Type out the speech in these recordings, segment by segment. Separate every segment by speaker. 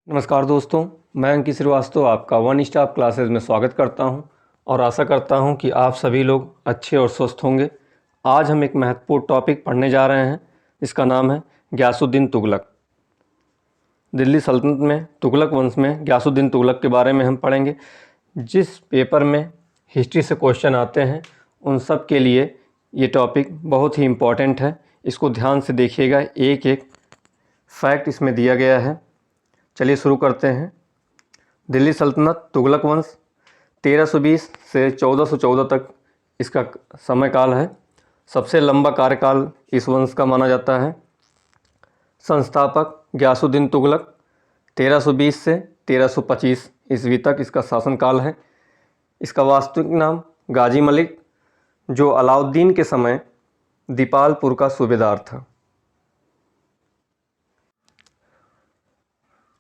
Speaker 1: नमस्कार दोस्तों, मैं अंकित श्रीवास्तव आपका वन स्टॉप क्लासेस में स्वागत करता हूं और आशा करता हूं कि आप सभी लोग अच्छे और स्वस्थ होंगे। आज हम एक महत्वपूर्ण टॉपिक पढ़ने जा रहे हैं। इसका नाम है गियासुद्दीन तुगलक। दिल्ली सल्तनत में तुगलक वंश में गियासुद्दीन तुगलक के बारे में हम पढ़ेंगे। जिस पेपर में हिस्ट्री से क्वेश्चन आते हैं उन सब के लिए ये टॉपिक बहुत ही इम्पॉर्टेंट है। इसको ध्यान से देखिएगा, एक एक फैक्ट इसमें दिया गया है। चलिए शुरू करते हैं। दिल्ली सल्तनत तुगलक वंश 1320 से 1414 तक इसका समय काल है। सबसे लंबा कार्यकाल इस वंश का माना जाता है। संस्थापक गियासुद्दीन तुगलक 1320 से 1325 ईस्वी तक इसका शासनकाल है। इसका वास्तविक नाम गाजी मलिक, जो अलाउद्दीन के समय दीपालपुर का सूबेदार था।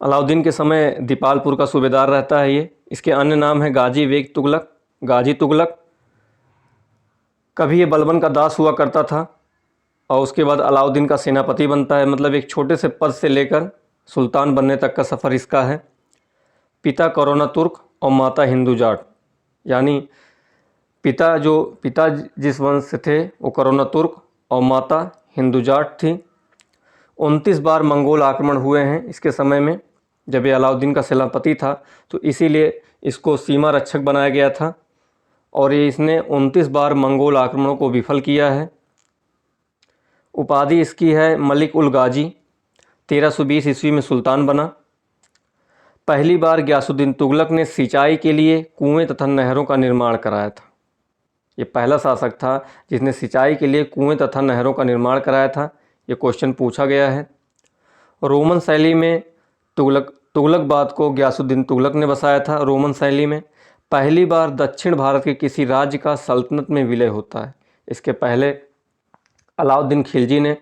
Speaker 1: अलाउद्दीन के समय दीपालपुर का सूबेदार रहता है ये। इसके अन्य नाम है गाजी बेग तुगलक, गाजी तुगलक। कभी ये बलबन का दास हुआ करता था और उसके बाद अलाउद्दीन का सेनापति बनता है। मतलब एक छोटे से पद से लेकर सुल्तान बनने तक का सफ़र इसका है। पिता करोना तुर्क और माता हिंदू जाट, यानी पिता जिस वंश से थे वो करोना तुर्क और माता हिंदू जाट थी। 29 बार मंगोल आक्रमण हुए हैं इसके समय में। जब ये अलाउद्दीन का सेनापति था तो इसीलिए इसको सीमा रक्षक बनाया गया था और ये इसने 29 बार मंगोल आक्रमणों को विफल किया है। उपाधि इसकी है मलिक उल गाजी। 1320 ईस्वी में सुल्तान बना। पहली बार गियासुद्दीन तुगलक ने सिंचाई के लिए कुएं तथा नहरों का निर्माण कराया था। ये पहला शासक था जिसने सिंचाई के लिए कुएं तथा नहरों का निर्माण कराया था। ये क्वेश्चन पूछा गया है। रोमन शैली में तुगलकबाद को गियासुद्दीन तुगलक ने बसाया था। रोमन शैली में पहली बार दक्षिण भारत के किसी राज्य का सल्तनत में विलय होता है। इसके पहले अलाउद्दीन खिलजी ने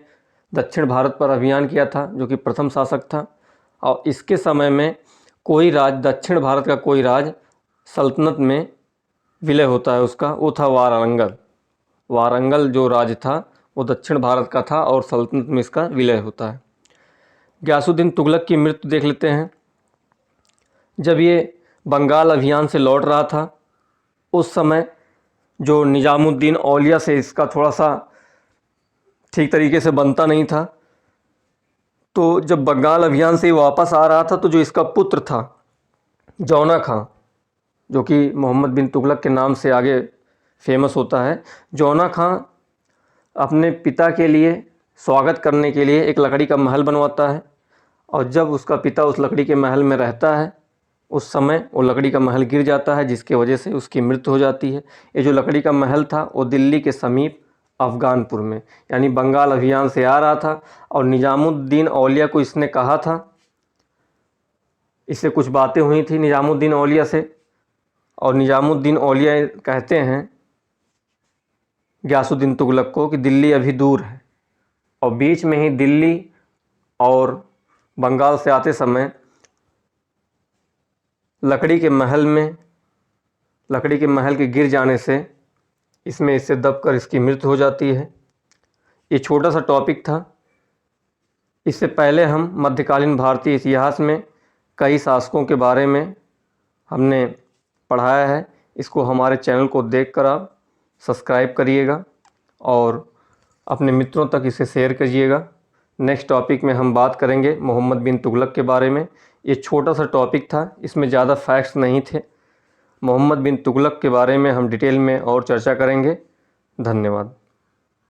Speaker 1: दक्षिण भारत पर अभियान किया था, जो कि प्रथम शासक था। और इसके समय में कोई राज्य, दक्षिण भारत का कोई राज्य सल्तनत में विलय होता है उसका, वो था वारंगल। वारंगल जो राज्य था वो दक्षिण भारत का था और सल्तनत में इसका विलय होता है। गियासुद्दीन तुगलक की मृत्यु देख लेते हैं। जब ये बंगाल अभियान से लौट रहा था उस समय जो निजामुद्दीन औलिया से इसका थोड़ा सा ठीक तरीके से बनता नहीं था, तो जब बंगाल अभियान से वापस आ रहा था तो जो इसका पुत्र था जौना खां, जो कि मोहम्मद बिन तुगलक के नाम से आगे फेमस होता है, जौना खां अपने पिता के लिए स्वागत करने के लिए एक लकड़ी का महल बनवाता है। और जब उसका पिता उस लकड़ी के महल में रहता है उस समय वो लकड़ी का महल गिर जाता है, जिसके वजह से उसकी मृत्यु हो जाती है। ये जो लकड़ी का महल था वो दिल्ली के समीप अफ़गानपुर में, यानी बंगाल अभियान से आ रहा था और निजामुद्दीन औलिया को इसने कहा था, इससे कुछ बातें हुई थी निजामुद्दीन औलिया से। और निजामुद्दीन औलिया कहते हैं गियासुद्दीन तुगलक को कि दिल्ली अभी दूर है। और बीच में ही दिल्ली और बंगाल से आते समय लकड़ी के महल के गिर जाने से इससे दबकर इसकी मृत्यु हो जाती है। ये छोटा सा टॉपिक था। इससे पहले हम मध्यकालीन भारतीय इतिहास में कई शासकों के बारे में हमने पढ़ाया है। इसको हमारे चैनल को देखकर आप सब्सक्राइब करिएगा और अपने मित्रों तक इसे शेयर करिएगा। नेक्स्ट टॉपिक में हम बात करेंगे मोहम्मद बिन तुगलक के बारे में। ये छोटा सा टॉपिक था, इसमें ज़्यादा फैक्ट्स नहीं थे। मोहम्मद बिन तुगलक के बारे में हम डिटेल में और चर्चा करेंगे। धन्यवाद।